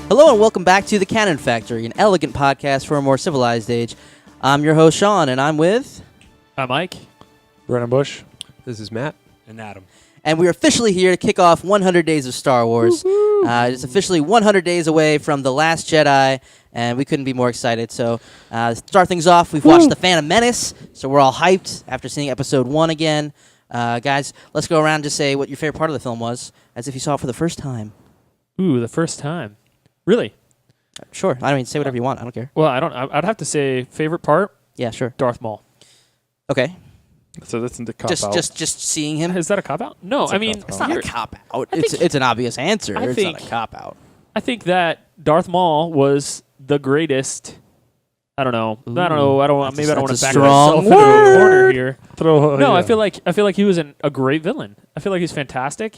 Hello and welcome back to the Canon Factory, an elegant podcast for a more civilized age. I'm your host, Sean, and I'm with... Hi, Mike. Brennan Bush. This is Matt. And Adam. And we're officially here to kick off 100 Days of Star Wars. It's officially 100 days away from The Last Jedi, and we couldn't be more excited. So, to start things off, we've watched The Phantom Menace, so we're all hyped after seeing Episode 1 again. Guys, let's go around and just say what your favorite part of the film was, as if you saw it for the first time. Ooh, the first time. Really? Sure. I mean, say whatever you want. I don't care. Well, I'd have to say favorite part. Yeah, sure. Darth Maul. Okay. So that's in the cop out. Just seeing him. Is that a cop out? No, I mean It's not a cop out. It's an obvious answer. It's not a cop out. I think that Darth Maul was the greatest. I don't know. Maybe I don't want to back myself into a corner here. I feel like he was a great villain. I feel like he's fantastic.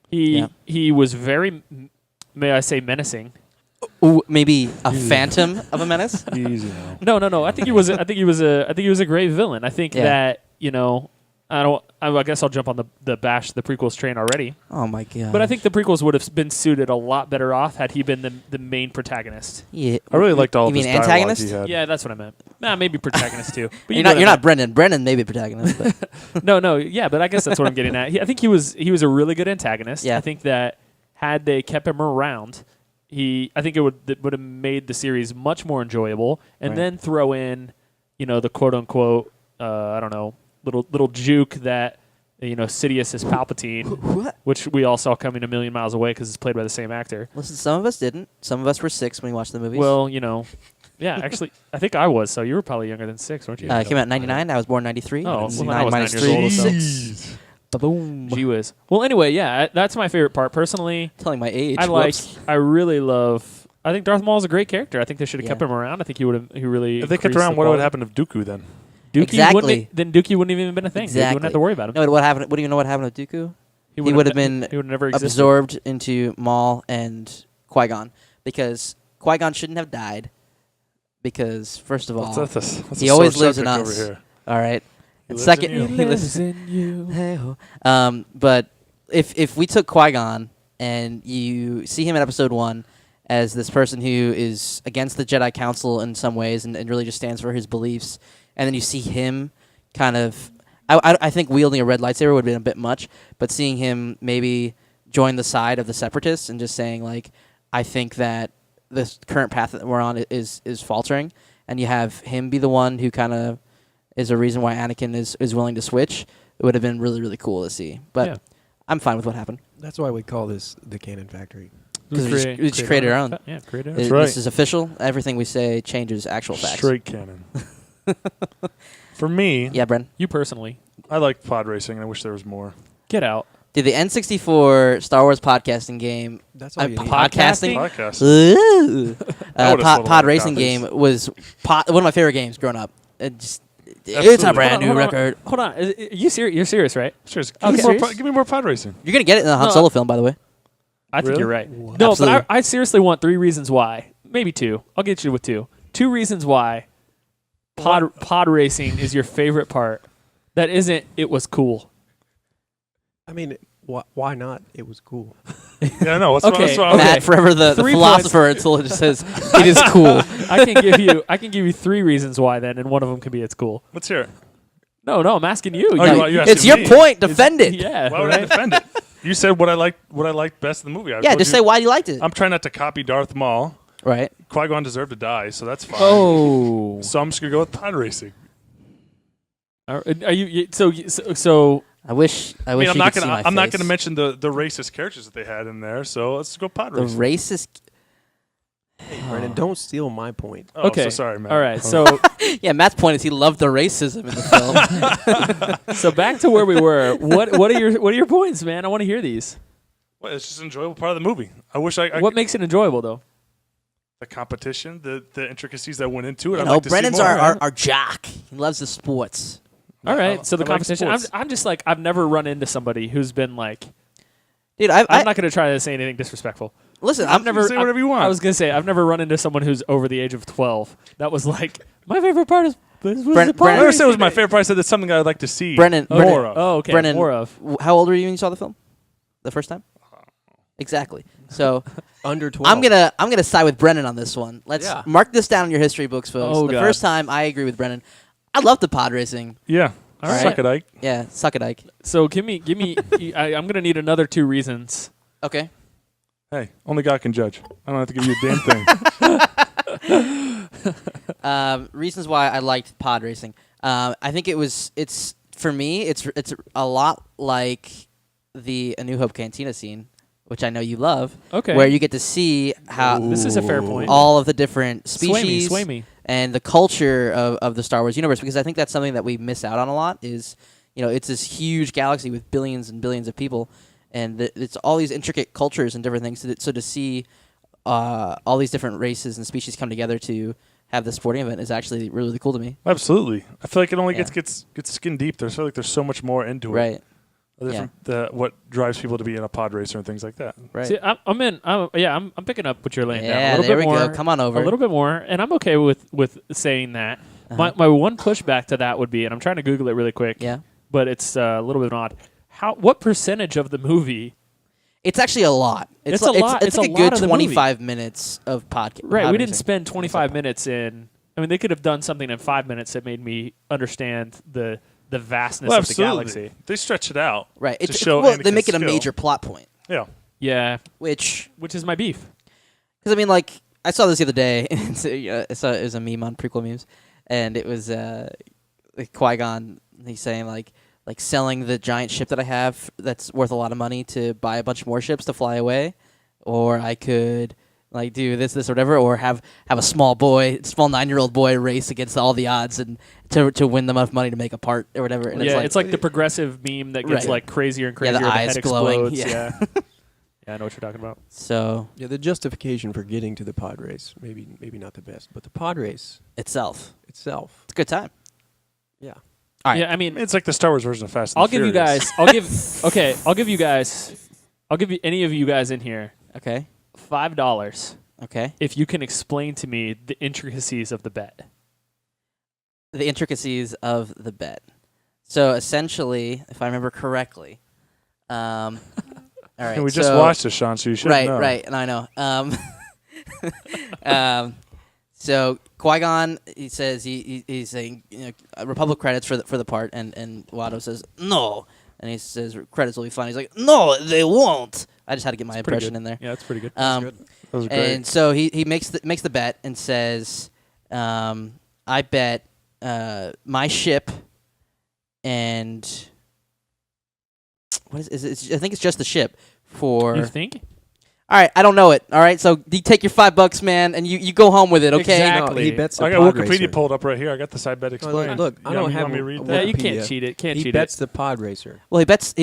He was very, may I say, menacing. Ooh, maybe a Phantom of a Menace? Easy now. No. I think he was a great villain. I think that, I guess I'll jump on the prequels train already. Oh my god. But I think the prequels would have been suited a lot better off had he been the main protagonist. Yeah. I really liked all you of his mean dialogue antagonist? he had. Yeah, that's what I meant. Maybe protagonist too. But you're not Brendan. Brendan may be protagonist. But No, yeah, but I guess that's what I'm getting at. I think he was a really good antagonist. Yeah. I think that had they kept him around, I think it would have made the series much more enjoyable. And then throw in, the quote unquote, I don't know, little juke that Sidious is Palpatine, which we all saw coming a million miles away because it's played by the same actor. listen, some of us didn't. Some of us were 6 when we watched the movies. Well, yeah, actually, I think I was. So you were probably younger than 6, weren't you? It came out in 99. I was born in 93. Oh, well, 9 I was minus 9 years 3 old, is 6. Ba-boom. Gee whiz. Well, anyway, yeah, that's my favorite part. Personally, Telling my age. I really love. I think Darth Maul is a great character. I think they should have kept him around. I think he would have. He really. If they kept around, what would happen to Dooku then? Exactly. Then Dookie wouldn't have even been a thing. Exactly. You wouldn't have to worry about him. No, what happened? What do you know? What happened with Dooku? He would have been never existed. absorbed into Maul and Qui-Gon because Qui-Gon shouldn't have died. Because first of all, that's he always lives in us. over here. All right. And He second, lives in you. Hey-ho. But if we took Qui-Gon and you see him in Episode 1 as this person who is against the Jedi Council in some ways and really just stands for his beliefs, and then you see him kind of... I think wielding a red lightsaber would have been a bit much, but seeing him maybe join the side of the Separatists and just saying, like, I think that this current path that we're on is faltering, and you have him be the one who kind of is a reason why Anakin is willing to switch, it would have been really, really cool to see. But I'm fine with what happened. That's why we call this the Canon Factory. Because we just created our own. Yeah, created our own. That's right. This is official. Everything we say changes actual facts. Straight canon. For me, Yeah, Bren. You personally. I like pod racing, and I wish there was more. Get out. Did the N64 Star Wars podcasting game... That's all you need. podcasting? Podcast. Ooh. I would've sold a lot Pod of racing copies. game was one of my favorite games growing up. It's Absolutely. a brand new Hold on. record. Hold on. You're serious, right? Sure. Okay. Give me more pod racing. You're going to get it in the Han Solo film, by the way. I think Really? you're right. What? No, Absolutely. but I seriously want 3 reasons why. Maybe 2. I'll get you with 2. 2 reasons why pod racing is your favorite part. That isn't, it was cool. I mean, why not? It was cool. Yeah, I know. Okay. Matt, forever the 3 philosopher until it just says, it is cool. I can give you 3 reasons why then, and one of them can be it's cool. Let's hear it. No, I'm asking you. Oh, Yeah, you It's asking your me. point. Defend it. Yeah. Why would I right? defend it? You said what I liked best in the movie. I Yeah, told just you- say why you liked it. I'm trying not to copy Darth Maul. Right. Qui-Gon deserved to die, so that's fine. Oh. So I'm just gonna go with pod racing. Are you so I wish I mean, you I'm not could see gonna my I'm not face. gonna mention the racist characters that they had in there. So let's go pod The racing. racist... Brennan, don't steal my point. Oh, okay. so sorry, man. All right. So Yeah, Matt's point is he loved the racism in the film. so back to where we were. What are your points, man? I want to hear these. Well, it's just an enjoyable part of the movie. I wish I What makes it enjoyable though? the competition, the intricacies that went into it. You I'd know, like to Brennan's see more. our jock. He loves the sports. All right. So the I like competition. sports. I'm just like I've never run into somebody who's been like. Dude, I'm not going to try to say anything disrespectful. listen, I've never say whatever you want. I was going to say I've never run into someone who's over the age of 12. That was like my favorite part is. Was Brennan- the part I never where said it was he my said favorite part. I said it's something I'd like to see Brennan, more of. Oh, okay. Brennan, More of. How old were you when you saw the film? The first time? Exactly. So Under 12. I'm gonna side with Brennan on this one. Let's mark this down in your history books, folks. Oh, the God. first time I agree with Brennan. I love the pod racing. Yeah. All right. Suck it, Ike. Yeah, suck it, Ike. So give me. I'm gonna need another 2 reasons. Okay. Hey, only God can judge. I don't have to give you a damn thing. Reasons why I liked pod racing. I think it's for me. It's a lot like the A New Hope Cantina scene, which I know you love. Okay. Where you get to see how This is a fair point. all of the different species Sway me. and the culture of the Star Wars universe, because I think that's something that we miss out on a lot. Is it's this huge galaxy with billions and billions of people, and it's all these intricate cultures and different things. So to see all these different races and species come together to have this sporting event is actually really, really cool to me. Absolutely. I feel like it only gets skin deep. There's like there's so much more into it. Right. What drives people to be in a pod racer and things like that. Right. See, I'm picking up what you're laying down. Yeah, A little there bit we more, go. Come on over. A little bit more, and I'm okay with saying that. Uh-huh. My one pushback to that would be, and I'm trying to Google it really quick. Yeah. But it's a little bit odd. What percentage of the movie? It's actually a lot. It's a lot. It's like a a good lot of the 25 minutes of podcast. Right. We didn't spend 25 minutes in. I mean, they could have done something in 5 minutes that made me understand the vastness of the galaxy. They stretch it out. Right. To show they make it a skill. major plot point. Yeah. Yeah. Which is my beef. Because, I mean, like, I saw this the other day. And it was a meme on prequel memes. And it was Qui-Gon. He's saying, like selling the giant ship that I have that's worth a lot of money to buy a bunch more ships to fly away. Or I could... like do this, or whatever, or have a small 9-year-old boy race against all the odds and to win them enough money to make a part or whatever. And it's like the progressive meme that gets like crazier and crazier. Yeah, the eyes head glowing. Explodes. Yeah. Yeah, I know what you're talking about. So the justification for getting to the pod race, maybe not the best, but the pod race itself, it's a good time. Yeah. All right. Yeah, I mean, it's like the Star Wars version of Fast and I'll the give you Furious. guys. I'll give you any of you guys in here Okay. $5 Okay. if you can explain to me the intricacies of the bet. The intricacies of the bet. So essentially, if I remember correctly, all right. And we just watched this, Sean, so you should know. Right, and I know. So Qui-Gon, he says he's saying Republic credits for the part, and Watto says no, and he says credits will be fine. He's like, no, they won't. I just had to get my impression in there. Yeah, that's pretty good. That was great. And so he makes the bet and says, I bet my ship and what is it? I think it's just the ship for. You think? All right, I don't know it. All right, so you take your $5, man, and you go home with it. Okay. Exactly. No, he bets the I got pod Wikipedia racer. pulled up right here. I got the side bet explained. Look, I don't have want me to read a that? Yeah, you can't Wikipedia. cheat it. He bets the pod racer. Well, he bets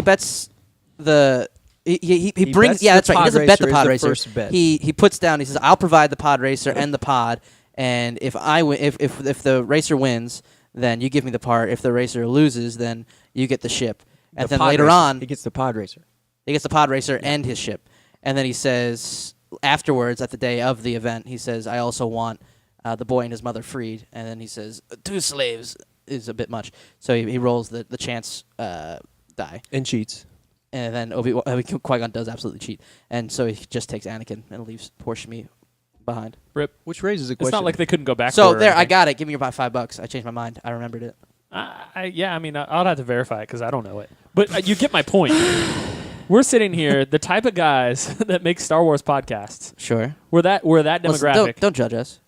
the. He brings bets yeah, the that's right. He pod doesn't bet the racer pod is the racer. first bet. He puts down. He says, "I'll provide the pod racer and the pod, and if I win, if the racer wins, then you give me the part. If the racer loses, then you get the ship." And The then pod later racer. on, he gets the pod racer. he gets the pod racer and his ship. And then he says afterwards, at the day of the event, he says, "I also want the boy and his mother freed." And then he says, 2 slaves is a bit much. So he rolls the chance die. And cheats. And then Qui-Gon does absolutely cheat. And so he just takes Anakin and leaves poor Shmi behind. Rip. Which raises a It's question. not like they couldn't go back. So for it or there, I anything. got it. Give me about $5. I changed my mind. I remembered it. Yeah, I mean, I'll have to verify it because I don't know it. But you get my point. We're sitting here, the type of guys that make Star Wars podcasts. Sure. We're that demographic. Listen, don't judge us.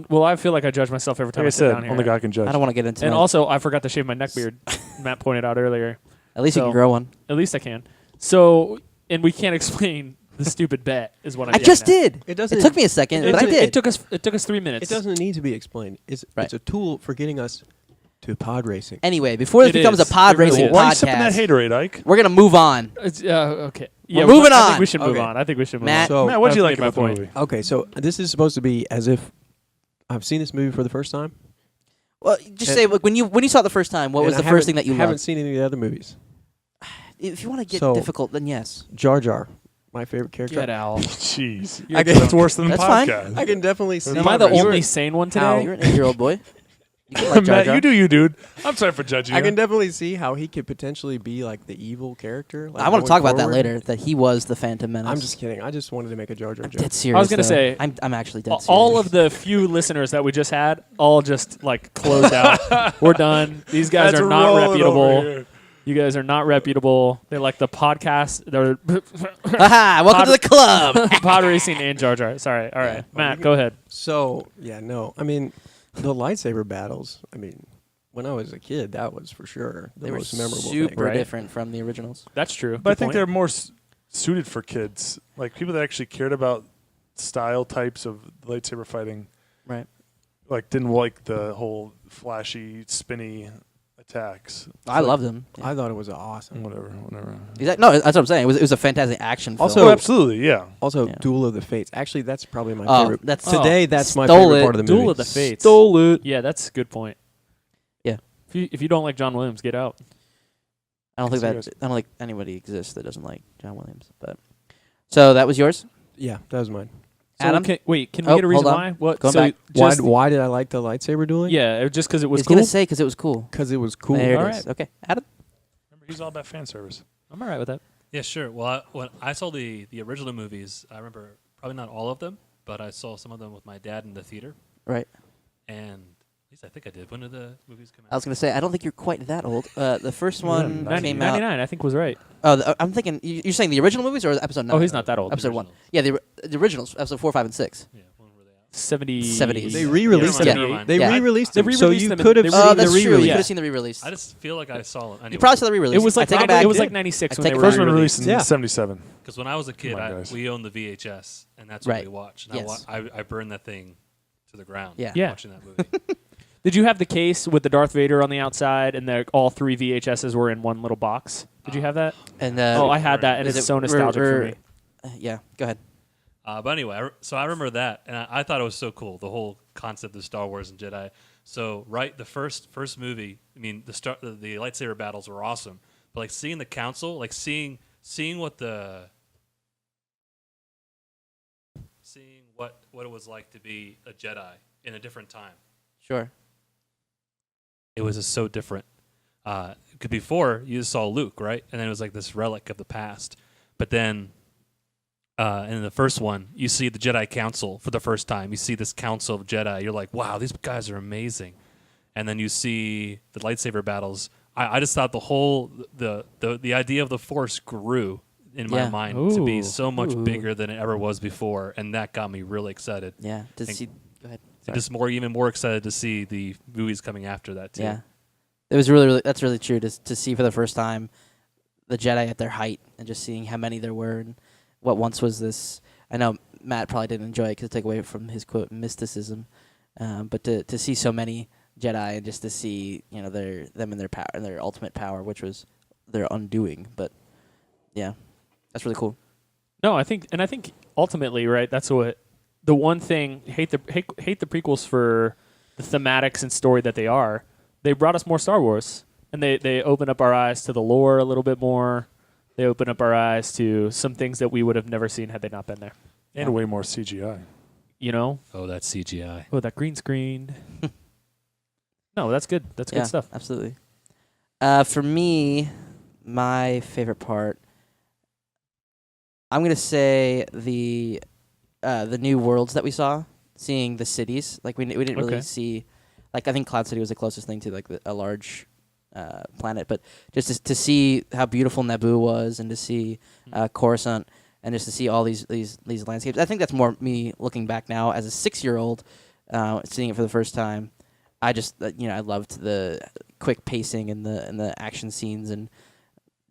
Well, I feel like I judge myself every time Like I I sit down said, here. only God can judge. I don't want to get into it. And also, I forgot to shave my neck beard. Matt pointed out earlier. At least you so- can grow one. At least I can. So, and we can't explain the stupid bet. Is what I'm I getting just at. did. It doesn't. It took me a second, but I did. It took us 3 minutes. It doesn't need to be explained. It's a tool for getting us to pod racing. Anyway, before this It becomes is. a pod It really racing is. Why are you sipping that podcast, haterade, Ike? we're going to move on. Okay. We're Yeah, moving I on. think we should move Okay. on. I think we should move Matt- on. So Matt, what did you I've like made my about the point. movie? okay, so this is supposed to be as if I've seen this movie for the first time. Well, just say when you saw it the first time, what was and the I first thing that you haven't loved? seen any of the other movies. If you want to get So- difficult, then yes. Jar Jar, my favorite character. Get out. Jeez. I can- That's worse than the That's fine. podcast. I can definitely see. Am I the You're only sane one How? today? You're an 8-year-old boy. You can like Jar Matt, Jar. you do you, dude. I'm sorry for judging I you. can definitely see how he could potentially be like the evil character. Like, I want to going talk about that forward. later. That he was the Phantom Menace. I'm just kidding. I just wanted to make a Jar Jar I'm joke. dead serious. I was gonna though. say, I'm actually dead serious. all of the few listeners that we just had, all just like closed out. We're done. These guys That's are not rolling over reputable. here. You guys are not reputable. They're like the podcast. They're Haha, welcome to the club. pod racing and Jar Jar. Sorry. All right, Matt, go ahead. So yeah, no. I mean, the lightsaber battles. I mean, when I was a kid, that was for sure the They were most memorable super thing. right? different from the originals. That's true. But I Good think point. they're more suited for kids, like people that actually cared about style types of lightsaber fighting. Right. Like didn't like the whole flashy, spinny attacks. I loved them. Yeah. I thought it was awesome. Whatever. No, that's what I'm saying. It was a fantastic action film. Also- Oh, absolutely, yeah. Also, Yeah. Duel of the Fates. Actually, that's probably my Oh, favorite. that's Today, that's my Stole favorite it. part of the movie. Duel of the Fates. Stole it. Yeah, that's a good point. Yeah. If you don't like John Williams, get out. I don't think Serious. I don't think anybody exists that doesn't like John Williams. But so that was yours. Yeah, that was mine. So Adam? can we Oh, get a reason hold on. why? What? Going so back. just- Why did I like the lightsaber dueling? Yeah, just because it was He's cool. gonna say because it was cool. Because it was cool. There All it is. right. Okay, Adam. Remember, he's all about fan service. I'm all right with that. Yeah, sure. Well, when I saw the original movies, I remember probably not all of them, but I saw some of them with my dad in the theater. Right. And at least I think I did. When did the movies come out? I was gonna say I don't think you're quite that old. The first one came out. 99, I think was right. Oh, I'm thinking you're saying the original movies or episode 9? Oh, he's not that old. Episode 1. Originals. Yeah, the originals, episode 4, 5, and 6. Yeah, when were they out? 70s. They re-released Yeah, them. never mind. They Yeah. re-released They them. So re-released you them could have and- seen Oh, the that's true. You re-release. could Yeah. have seen the re-release. I just feel like I saw it. You Anyway, probably saw the re-release. It was like I take it back. it was like 96 when take they it were back. First one released in Yeah. 77. because when I was a kid, Come on, guys. we owned the VHS, and that's Right. what we watched. And Yes. I burned that thing to the ground. Yeah. Yeah. Watching that movie. Did you have the case with the Darth Vader on the outside and all 3 VHSs were in one little box? Did you have that? And Oh, I had that, and is it's it- so nostalgic for me. Yeah, go ahead. But anyway, so I remember that, and I thought it was so cool, the whole concept of Star Wars and Jedi. So, right, the first movie, I mean, the lightsaber battles were awesome, but like seeing the council, like seeing what it was like to be a Jedi in a different time. Sure. It was just so different. 'Cause before you just saw Luke, right, and then it was like this relic of the past, but then. In the first one, you see the Jedi Council for the first time. You see this Council of Jedi. You're like, wow, these guys are amazing. And then you see the lightsaber battles. I just thought the idea of the Force grew in my Yeah. mind to be so much Ooh. bigger than it ever was before, and that got me really excited. Yeah. To Thank- see. Go ahead. And just even more excited to see the movies coming after that too. Yeah. It was really that's really true to see for the first time the Jedi at their height and just seeing how many there were and what once was this. I know Matt probably didn't enjoy it because it took away from his quote mysticism, but to see so many Jedi and just to see them in their power and their ultimate power, which was their undoing. But yeah, that's really cool. No, I think ultimately, right, that's what the one thing hate the prequels for the thematics and story that they are. They brought us more Star Wars, and they open up our eyes to the lore a little bit more. They open up our eyes to some things that we would have never seen had they not been there. And way more CGI. You know? Oh, that's CGI. Oh, that green screen. No, that's good. That's Yeah, good stuff. Absolutely. For me, my favorite part, I'm gonna say the new worlds that we saw, seeing the cities. Like we didn't really Okay. see, like I think Cloud City was the closest thing to like a large planet, but just to see how beautiful Naboo was and to see Coruscant and just to see all these landscapes. I think that's more me looking back now as a 6-year-old, seeing it for the first time. I just I loved the quick pacing and the action scenes, and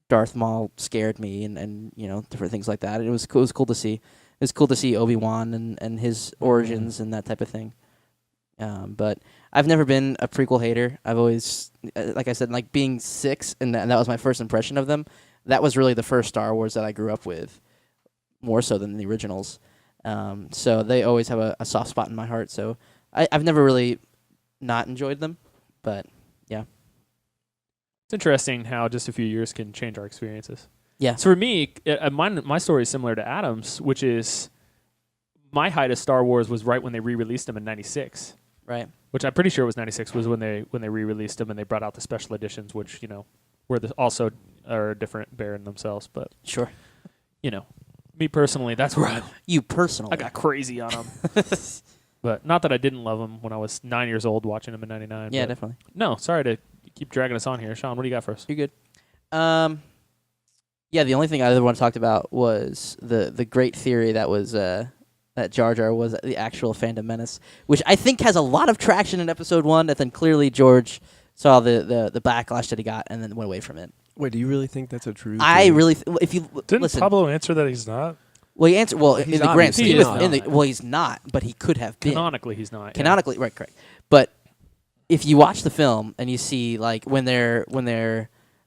Darth Maul scared me and different things like that. And it was cool to see. It was cool to see Obi-Wan and his origins and that type of thing. But I've never been a prequel hater. I've always, like I said, like being 6, and that was my first impression of them. That was really the first Star Wars that I grew up with, more so than the originals. So they always have a soft spot in my heart. So I've never really not enjoyed them, but yeah. It's interesting how just a few years can change our experiences. Yeah. So for me, my story is similar to Adam's, which is my height of Star Wars was right when they re-released them in '96. Right. which I'm pretty sure was 96, was when they re-released them and they brought out the special editions, which were also are different bear in themselves. But Sure. Me personally, that's where You personally. I got crazy on them. But not that I didn't love them when I was 9 years old watching them in '99. Yeah, but definitely. No, sorry to keep dragging us on here, Sean. What do you got for us? You're good. Yeah, the only thing I ever want to talk about was the great theory that was that Jar Jar was the actual Phantom Menace, which I think has a lot of traction in Episode 1. That then clearly George saw the backlash that he got and then went away from it. Wait, do you really think that's a true? I theory? really if you Didn't listen. Pablo answer that he's not? Well, he answered. Well, He's in the grand obviously scheme, not. he's not, but he could have been. Canonically, he's not. Canonically, right, correct. But if you watch the film and you see like when they're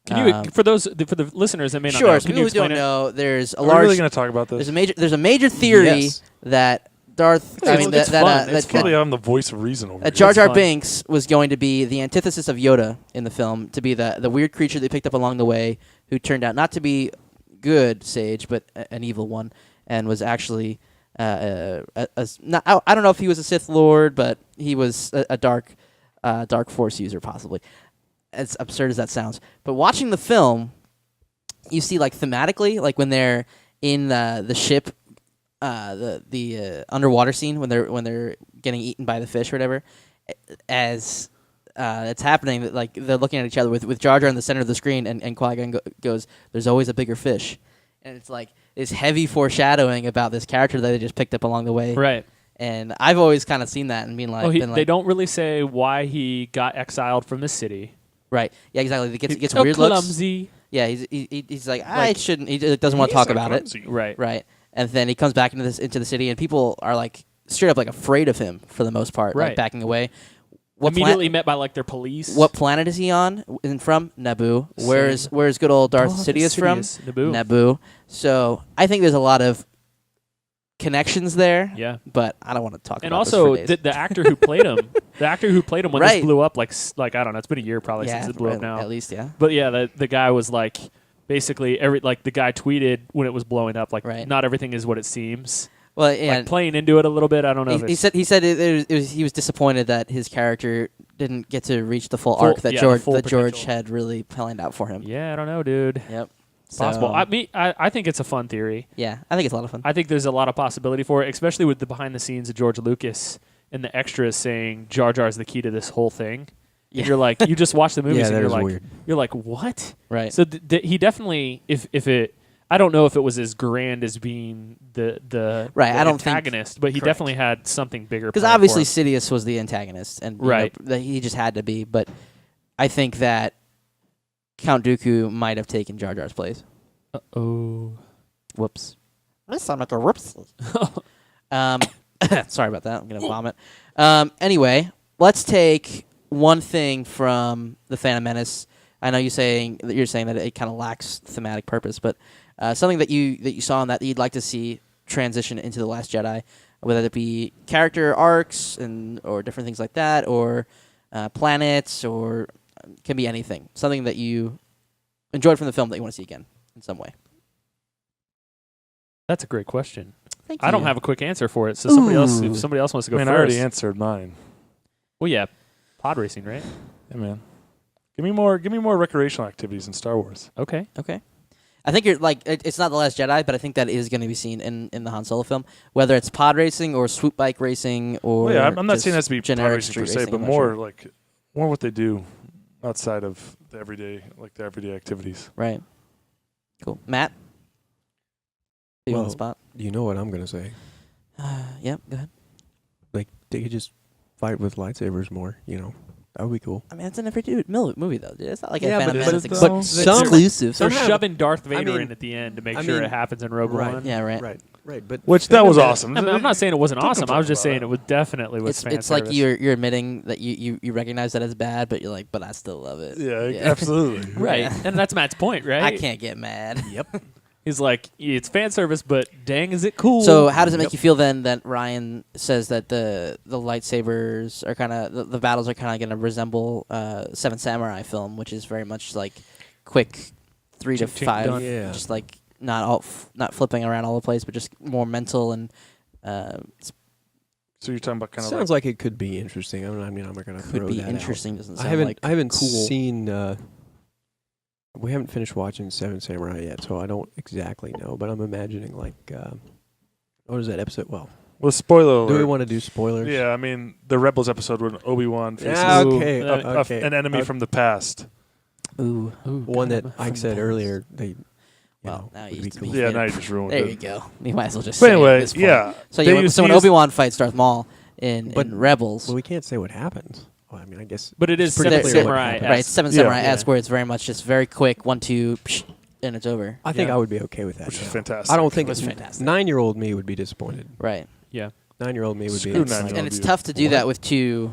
Can you for the listeners that may not sure, know, so can people you who explain don't it? know, there's a Are we large really going to talk about this? there's a major theory Yes. that Darth I mean it's fun. It's that Probably I'm the voice of reason over Jar here. Jar fun. Binks was going to be the antithesis of Yoda in the film, to be the weird creature they picked up along the way, who turned out not to be good sage, but an evil one, and was actually I don't know if he was a Sith Lord, but he was a dark Force user, possibly. As absurd as that sounds, but watching the film, you see like thematically, like when they're in the ship. The underwater scene when they're getting eaten by the fish or whatever, as it's happening, that like they're looking at each other with Jar Jar in the center of the screen, and Qui-Gon goes, "There's always a bigger fish," and it's like this heavy foreshadowing about this character that they just picked up along the way. Right. And I've always kind of seen that and been like, They don't really say why he got exiled from the city. right, yeah, exactly. He gets So weird looks. clumsy. Yeah, he's like, I shouldn't. He doesn't want to talk about it. Right. Right. And then he comes back into the city, and people are like straight up like afraid of him for the most part, Right. like backing away. Immediately met by like their police. What planet is he on? And from Naboo. Where's good old Darth Sidious from? Naboo. So I think there's a lot of connections there. Yeah. But I don't want to talk And about also this for days. the actor who played him, when Right. this blew up, like I don't know, it's been a year probably since it blew up now. At least, yeah. But yeah, the guy was like, basically the guy tweeted when it was blowing up, like Right. not everything is what it seems. Well, yeah. Like playing into it a little bit. I don't know. He said he was disappointed that his character didn't get to reach the full arc that the George full potential. had really planned out for him. Yeah, I don't know, dude. Yep. Possible. So, I think it's a fun theory. yeah, I think it's a lot of fun. I think there's a lot of possibility for it, especially with the behind the scenes of George Lucas and the extras saying Jar Jar is the key to this whole thing. Yeah. And you're like, you just watch the movies Yeah, and that you're is like, weird. what? Right. So he definitely, if it, I don't know if it was as grand as being the Right, the I don't think- antagonist, but he correct. definitely had something bigger. Because planned obviously for him. Sidious was the antagonist, and Right. that he just had to be. But I think that Count Dooku might have taken Jar Jar's place. Oh. Whoops. I sound like a whoops. Sorry about that. I'm gonna vomit. Anyway, let's take one thing from the Phantom Menace. I know you're saying that it kind of lacks thematic purpose, but something that you saw in that you'd like to see transition into the Last Jedi, whether it be character arcs or different things like that, or planets, or can be anything. Something that you enjoyed from the film that you want to see again in some way. That's a great question. Thank I don't you. have a quick answer for it, so if somebody else wants to go I first. I already answered mine. Well, yeah, pod racing, right? Yeah, man. Give me more recreational activities in Star Wars. Okay. Okay. I think you're like it's not the Last Jedi, but I think that is going to be seen in the Han Solo film, whether it's pod racing or swoop bike racing or. Well, yeah, I'm not just saying that to be pod generic racing per street se, racing, but I'm not more sure. like what they do outside of the everyday activities. Right. Cool, Matt. You on the spot? You know what I'm gonna say? Yep. Go ahead. Like they could just fight with lightsabers more. You know, that would be cool. I mean, it's an every movie though. Dude. It's not like Yeah, a Phantom but Menace it's- but some- exclusive. They're Somehow- shoving Darth Vader mean- in at the end to make I sure mean- it happens in Rogue Right. One. Yeah. Right. Right. But Which that was Phantom awesome. I mean, I'm not saying it wasn't Don't awesome. I was just complain saying about it would definitely was fan It's like service. you're admitting that you recognize that as bad, but you're like, but I still love it. Yeah, absolutely. right, Yeah. and that's Matt's point, right? I can't get mad. Yep. He's like, it's fan service, but dang, is it cool? So how does it make you feel then that Ryan says that the lightsabers are kind of the battles are kind of going to resemble Seven Samurai film, which is very much like quick 3 to Chink, chink, 5, done. Yeah. just like not flipping around all the place, but just more mental and So you're talking about kind of Sounds like it could be interesting. I'm not going to throw Could be that interesting. Doesn't sound I haven't cool. seen. We haven't finished watching Seven Samurai yet, so I don't exactly know. But I'm imagining what is that episode? Well, spoiler alert. do we want to do spoilers? Yeah, I mean the Rebels episode when Obi-Wan faces Okay. Ooh, an enemy from the past. Ooh. One that I said earlier. They. Well, now you would be used to be cool. Yeah, now you just ruined There it. you go. You might as well just But say it at anyway, this point. yeah. So They yeah, used so to when use- Obi-Wan fights Darth Maul in But- Rebels, Well, we can't say what happens. Well, I mean, I guess. But it is pretty Seven clear what Samurai. happened. right? It's Seven Yeah. Samurai-esque, where it's very much just very quick, 1, 2, psh, and it's over. I think Yeah. I would be okay with that. Which is now. fantastic. I don't think It was fantastic. 9-year-old me would be disappointed. Right. Yeah. 9-year-old me would Screw be. 9-year-old. And it's you. tough to do What? that with two.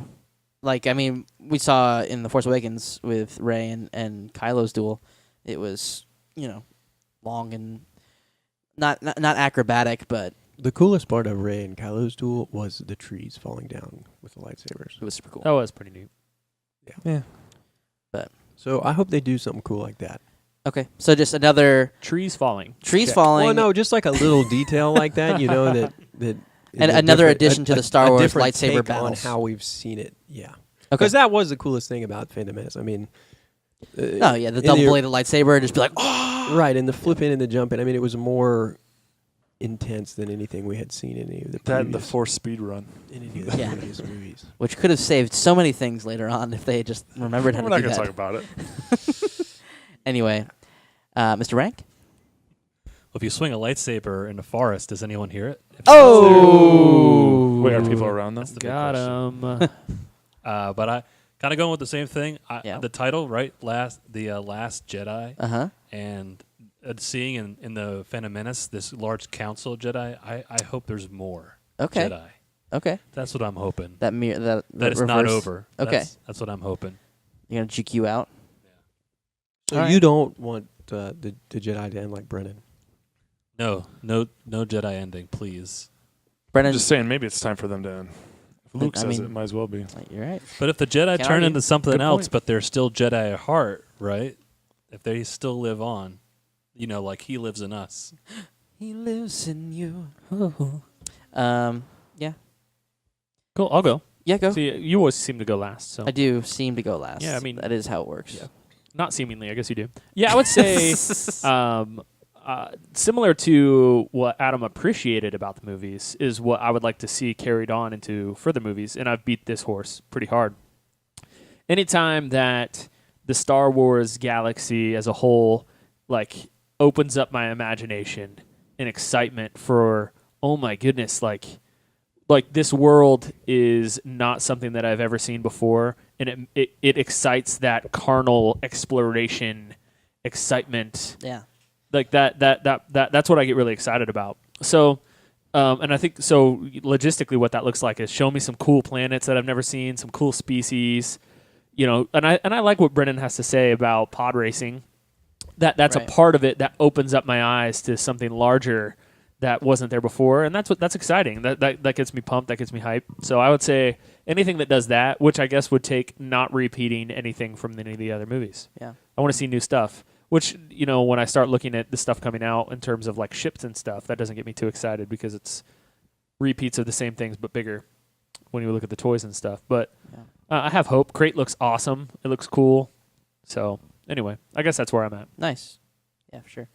Like, I mean, we saw in The Force Awakens with Rey and Kylo's duel, it was, long and not acrobatic, but The coolest part of Rey and Kylo's duel was the trees falling down with the lightsabers. it was super cool. That was pretty neat. Yeah. So I hope they do something cool like that. Okay, so just another Trees falling. trees Check. falling. Well, no, just like a little detail like that, that. is And a another different- addition to the Star a Wars different lightsaber take battles. on how we've seen it. Yeah, Okay. because that was the coolest thing about Phantom Menace. I mean, Oh yeah, the in double-bladed lightsaber, just be like, oh, right, and the flipping and the jumping. I mean, it was more intense than anything we had seen in any of the That and the previous, Force speed run. in any of the Yeah. previous movies. which could have saved so many things later on if they had just remembered how We're to not do going to that. talk about it. Anyway, Mr. Rank. Well, if you swing a lightsaber in the forest, does anyone hear it? Oh, Wait, are people around though? That's the big Got question. him. But I kind of going with the same thing. Yeah. The title, right? Last Jedi, Uh-huh. and seeing in the Phantom Menace this large council of Jedi. I hope there's more Okay. Jedi. Okay. That's what I'm hoping. That That it's not reverse- over. Okay. That's what I'm hoping. You're gonna juke you out. So All right. you don't want the Jedi to end like Brennan? No Jedi ending, please. Brennan, I'm just saying, maybe it's time for them to end. If Luke I says mean- it, might as well be. you're right. But if the Jedi Can't turn argue. into something Good else, point. but they're still Jedi at heart, right? If they still live on, like he lives in us. He lives in you. Yeah. Cool. I'll go. Yeah, go. See, you always seem to go last, so I do seem to go last. Yeah, I mean- that is how it works. Yeah. not seemingly. I guess you do. Yeah, I would say similar to what Adam appreciated about the movies is what I would like to see carried on into further movies, and I've beat this horse pretty hard. Anytime that the Star Wars galaxy as a whole opens up my imagination and excitement for, oh my goodness, like this world is not something that I've ever seen before, and it excites that carnal exploration excitement. Yeah. Like that's what I get really excited about. So and I think so logistically what that looks like is show me some cool planets that I've never seen, some cool species, and I like what Brennan has to say about pod racing. That's Right. a part of it that opens up my eyes to something larger that wasn't there before, and that's exciting. That gets me pumped, that gets me hyped. So I would say anything that does that, which I guess would take not repeating anything from any of the other movies. Yeah. I want to see new stuff. Which, when I start looking at the stuff coming out in terms of ships and stuff, that doesn't get me too excited because it's repeats of the same things but bigger when you look at the toys and stuff. But I have hope. Crate looks awesome. It looks cool. So anyway, I guess that's where I'm at. Nice. Yeah, for sure.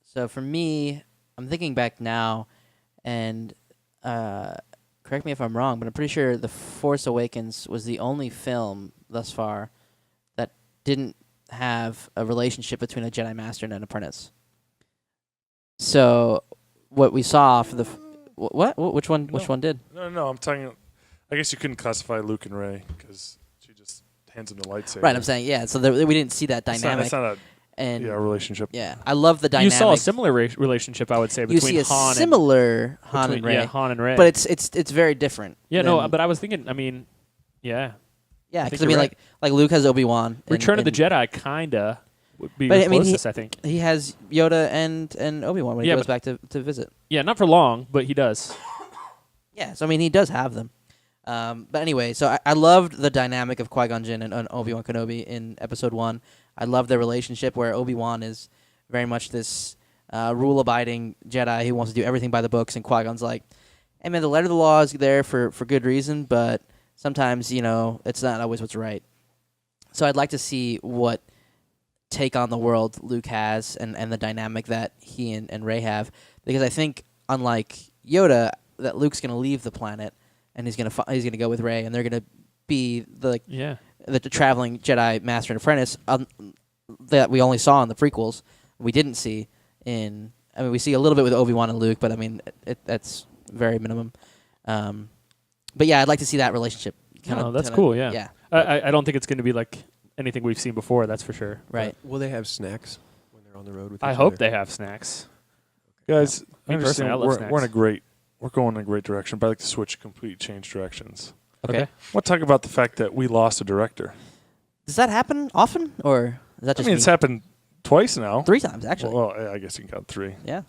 So for me, I'm thinking back now, and correct me if I'm wrong, but I'm pretty sure The Force Awakens was the only film thus far that didn't have a relationship between a Jedi Master and an apprentice. So what we saw for the what? Which one? Which one did? No, I'm talking. I guess you couldn't classify Luke and Rey because she just hands him the lightsaber. Right, I'm saying yeah. So we didn't see that dynamic. It's not and a relationship. yeah, I love the dynamic. You saw a similar relationship, I would say, You between see a Han similar Han and Rey. Yeah, Han and Rey. But it's very different. yeah, no, than- but I was thinking, yeah. yeah, I because think you're right. like Luke has Obi-Wan. Return of the Jedi kinda would be But, the I mean, closest, I think. He has Yoda and Obi-Wan when he Yeah, goes back to visit. Yeah, not for long, but he does. Yeah, so I mean he does have them. But anyway, so I loved the dynamic of Qui-Gon Jinn and Obi-Wan Kenobi in Episode 1. I love their relationship where Obi-Wan is very much this rule-abiding Jedi who wants to do everything by the books, and Qui-Gon's like, I mean, the letter of the law is there for good reason, but sometimes, it's not always what's right. So I'd like to see what take on the world Luke has and the dynamic that he and Rey have, because I think, unlike Yoda, that Luke's going to leave the planet and he's going to go with Rey, and they're going to be the traveling Jedi Master and Apprentice that we only saw in the prequels. We didn't see in. I mean, we see a little bit with Obi-Wan and Luke, but I mean, that's very minimum. But yeah, I'd like to see that relationship. That's cool. Yeah. Yeah. I don't think it's going to be like anything we've seen before. That's for sure. Right. Will they have snacks when they're on the road with each I other? hope they have snacks. Guys, Me I understand personally, I love snacks. we're going in a great direction, but I'd like to change directions. Okay. I want to talk about the fact that we lost a director. Does that happen often, or is that I just mean, it's happened twice now. 3 times actually? Well, I guess you can count 3. Yeah.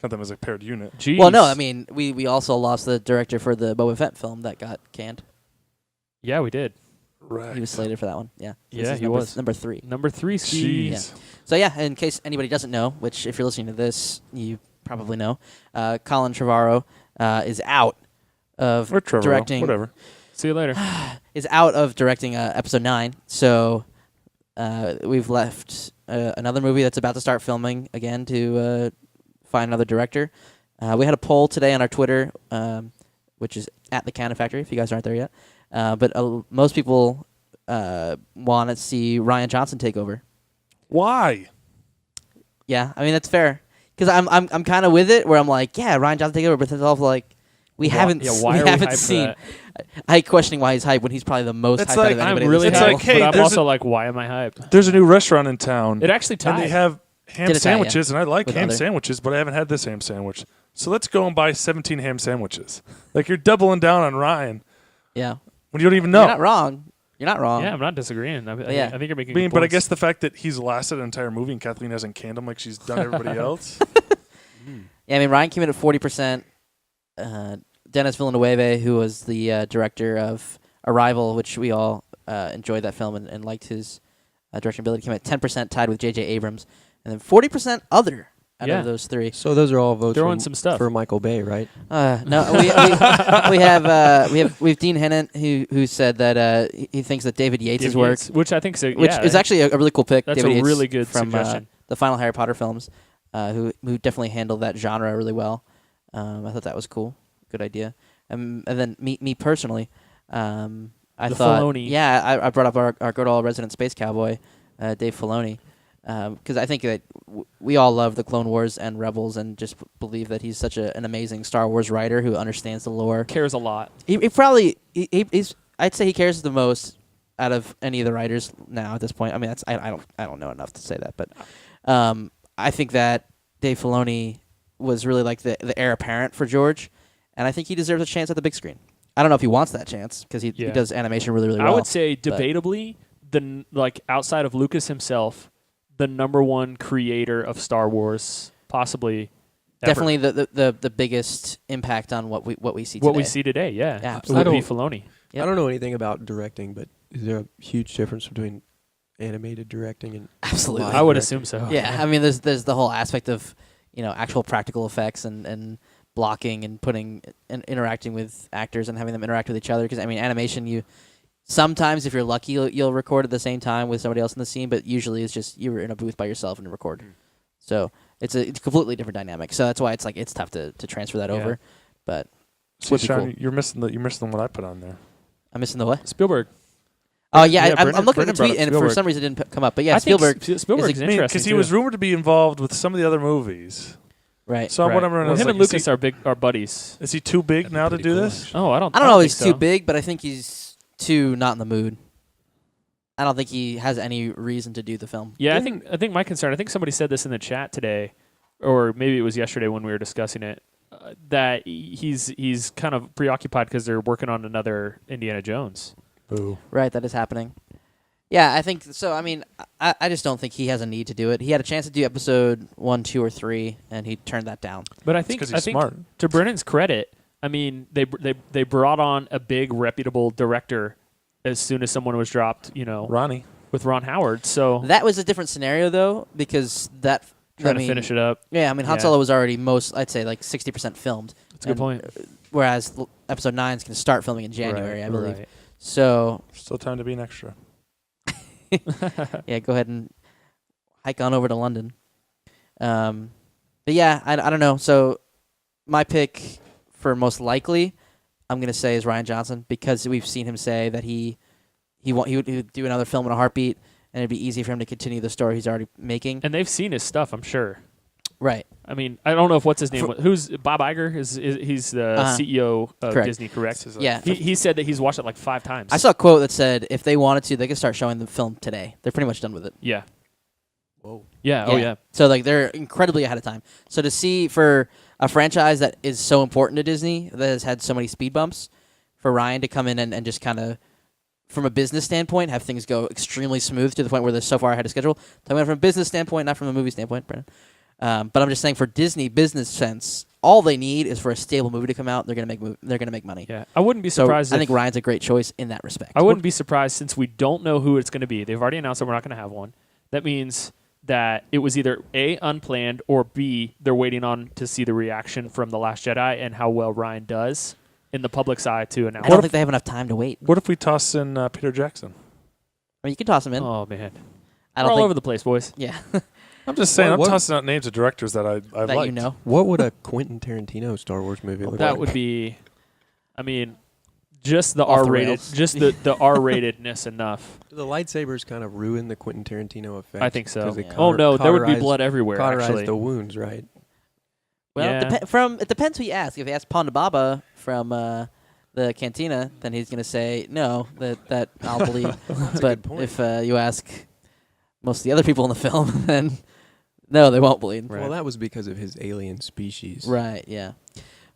Count them as a paired unit. Jeez. Well, no, I mean, we also lost the director for the Boba Fett film that got canned. Yeah, we did. Right. He was slated for that one. Yeah. Yeah, This is he was. number 3. Number 3, Ski. Jeez. So yeah, in case anybody doesn't know, which if you're listening to this, you probably know, Colin Trevorrow is out of Or Trevor, directing. whatever. See you later. Is out of directing episode 9. So we've left another movie that's about to start filming again to find another director. We had a poll today on our Twitter, which is at the Canon Factory, if you guys aren't there yet. But most people want to see Rian Johnson take over. Why? Yeah, I mean that's fair. Because I'm kind of with it, where I'm like, yeah, Rian Johnson take over, but it's also like we haven't why are we hyped for seen. that? I questioning why he's hyped when he's probably the most It's hyped like- out of anybody. I'm really It's hyped, like, hey, but I'm there's also like, why am I hyped? There's a new restaurant in town. It actually tied. and they have ham Did it tie, yeah. sandwiches, and I like With ham other- sandwiches, but I haven't had this ham sandwich. So let's go and buy 17 ham sandwiches. Like, you're doubling down on Ryan Yeah, when you don't even know. you're not wrong. You're not wrong. Yeah, I'm not disagreeing. I Yeah. think you're making I mean, good but I points. guess the fact that he's lasted an entire movie and Kathleen hasn't canned him like she's done everybody else. Yeah, I mean Ryan came in at 40%. Dennis Villeneuve, who was the director of Arrival, which we all enjoyed that film and liked his directing ability, came at 10%, tied with J.J. Abrams, and then 40% other out Yeah. of those 3. So those are all votes Throwing some stuff. for Michael Bay, right? No, we have Dean Hennant who said that he thinks that David Yates' David work, Yates, which I think which is actually a really cool pick. that's David a Yates really good from suggestion. the final Harry Potter films, who definitely handled that genre really well. I thought that was cool, good idea. And then me personally, I The thought, Filoni. yeah, I brought up our good old resident space cowboy, Dave Filoni, because I think that we all love the Clone Wars and Rebels, and just believe that he's such an amazing Star Wars writer who understands the lore. cares a lot. He probably he's I'd say he cares the most out of any of the writers now at this point. I mean, I don't know enough to say that, but I think that Dave Filoni was really like the heir apparent for George, and I think he deserves a chance at the big screen. I don't know if he wants that chance because he does animation really well. I would say debatably outside of Lucas himself, the number one creator of Star Wars, possibly. Definitely the biggest impact on what we see today. What we see today, yeah. Yeah, It absolutely. would be Filoni. Yep. I don't know anything about directing, but is there a huge difference between animated directing and Absolutely. live I would directing? assume so. Yeah, I mean, there's the whole aspect of actual practical effects and blocking and putting and interacting with actors and having them interact with each other. Because I mean, animation, sometimes if you're lucky, you'll record at the same time with somebody else in the scene, but usually it's just you're in a booth by yourself and you record. So it's a completely different dynamic. So that's why it's tough to transfer that over. But See, would be Sean, cool. you're missing what I put on there. I'm missing the what? Spielberg. Oh yeah, Yeah, I'm Brendan- looking at the Brendan brought tweet up and for Spielberg. some reason it didn't come up. But yeah, I think Spielberg. Spielberg's is- interesting Because he too. was rumored to be involved with some of the other movies. Right. So Right. what I'm running Well, is him like, and Lucas are buddies. is he too big now to pretty do cool, this? actually. Oh, I I don't know. think He's so. too big, but I think he's too not in the mood. I don't think he has any reason to do the film. Yeah, I think my concern. I think somebody said this in the chat today, or maybe it was yesterday when we were discussing it. That he's kind of preoccupied because they're working on another Indiana Jones. Boo. Right, that is happening. Yeah, I think so. I mean, I just don't think he has a need to do it. He had a chance to do episode 1, 2, or 3, and he turned that down. But I It's think 'cause he's smart. to Brennan's credit, I mean they brought on a big reputable director as soon as someone was dropped. Ronnie. With Ron Howard. So That was a different scenario though, because trying to finish it up. Yeah, I mean, Han Yeah. Solo was already I'd say like 60% filmed. That's a good point. Whereas episode 9 is going to start filming in January, Right, I believe. right. So Still time to be an extra. yeah, go ahead and hike on over to London. But yeah, I don't know. So my pick for most likely, I'm going to say is Rian Johnson, because we've seen him say that he would do another film in a heartbeat, and it'd be easy for him to continue the story he's already making. And they've seen his stuff, I'm sure. Right. I mean, I don't know if what's his name. Who's Bob Iger? He's the CEO of Correct. Disney, correct? Yeah. He said that he's watched it like 5 times. I saw a quote that said if they wanted to, they could start showing the film today. They're pretty much done with it. Yeah. Whoa. Yeah. Oh yeah. So like they're incredibly ahead of time. So to see for a franchise that is so important to Disney, that has had so many speed bumps, for Ryan to come in and just kind of, from a business standpoint, have things go extremely smooth to the point where they're so far ahead of schedule. Talking about from a business standpoint, not from a movie standpoint, Brennan. But I'm just saying, for Disney business sense, all they need is for a stable movie to come out. They're gonna make money. Yeah. I wouldn't be surprised. So I think Ryan's a great choice in that respect. I wouldn't be surprised, since we don't know who it's going to be. They've already announced that we're not going to have one. That means that it was either A, unplanned, or B, they're waiting on to see the reaction from The Last Jedi and how well Ryan does in the public's eye to announce. I don't think they have enough time to wait. What if we toss in Peter Jackson? I mean, you can toss him in. Oh man, I we're don't all think. over the place, boys. Yeah. I'm just saying, What- I'm tossing out names of directors that I've that liked. you know. What would a Quentin Tarantino Star Wars movie look That like? would be, I mean, just the Off the R-rated, rails. just the R-ratedness enough. Do the lightsabers kind of ruin the Quentin Tarantino effect? I think so. 'Cause they Yeah. Oh no, there would be cauterize- blood everywhere. Cauterize Actually, the wounds, right? Well, Yeah. it depends who you ask. If you ask Ponda Baba from the Cantina, then he's going to say no, that I'll believe. That's a But good point. if you ask most of the other people in the film, then no, they won't believe. Right. Well, that was because of his alien species. Right, yeah.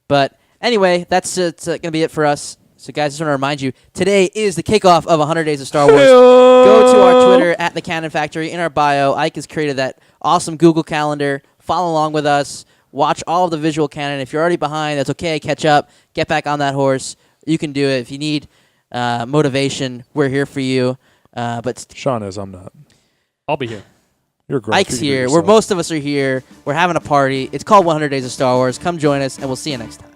But anyway, that's going to be it for us. So, guys, just want to remind you, today is the kickoff of 100 Days of Star Wars. Go to our Twitter, at the Canon Factory. In our bio, Ike has created that awesome Google Calendar. Follow along with us. Watch all of the visual canon. If you're already behind, that's okay. Catch up. Get back on that horse. You can do it. If you need motivation, we're here for you. But Sean is, I'm not. I'll be here. You're great. Ike's here. Most of us are here. We're having a party. It's called 100 Days of Star Wars. Come join us, and we'll see you next time.